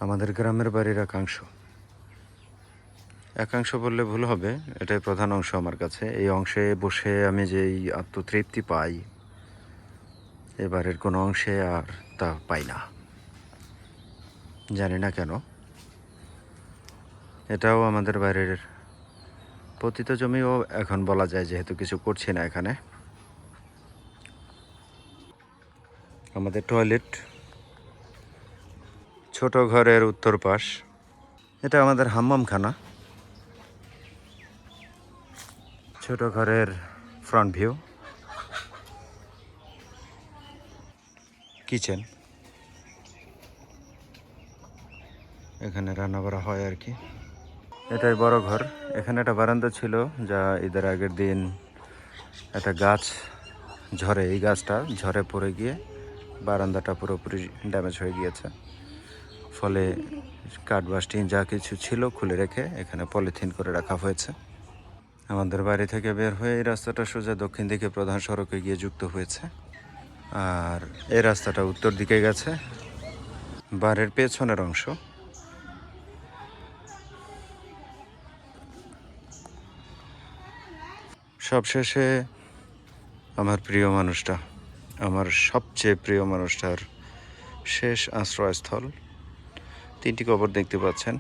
আমাদের গ্রামের বাড়ির একাংশ বললে ভুল হবে, এটাই প্রধান অংশ আমার কাছে। এই অংশে বসে আমি যেই আত্মতৃপ্তি পাই, এবারের কোনো অংশে আর তা পাই না, জানি না কেন। এটাও আমাদের বাড়ির পতিত জমিও এখন বলা যায়, যেহেতু কিছু করছি না এখানে। আমাদের টয়লেট ছোট ঘরের উত্তর পাশ, এটা আমাদের হাম্মামখানা। ছোট ঘরের ফ্রন্ট ভিউ, কিচেন, এখানে রান্না করা হয় আর কি। এটাই বড় ঘর। এখানে একটা বারান্দা ছিল, যা ঈদের আগের দিন একটা গাছ ঝড়ে, এই গাছটা ঝড়ে পড়ে গিয়ে বারান্দাটা পুরোপুরি ড্যামেজ হয়ে গিয়েছে। ফলে কাঠ বাস্টিং যা কিছু ছিল খুলে রেখে এখানে পলিথিন করে রাখা হয়েছে। আমাদের বাড়ি থেকে বের হয়ে এই রাস্তাটা সোজা দক্ষিণ দিকে প্রধান সড়কে গিয়ে যুক্ত হয়েছে, আর এই রাস্তাটা উত্তর দিকে গেছে, বাড়ির পেছনের অংশ। সবশেষে আমার প্রিয় মানুষটা, আমার সবচেয়ে প্রিয় মানুষটার শেষ আশ্রয়স্থল। 3টি কবর দেখতে পাচ্ছেন,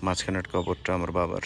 মাঝখানের কবরটা আমার বাবার।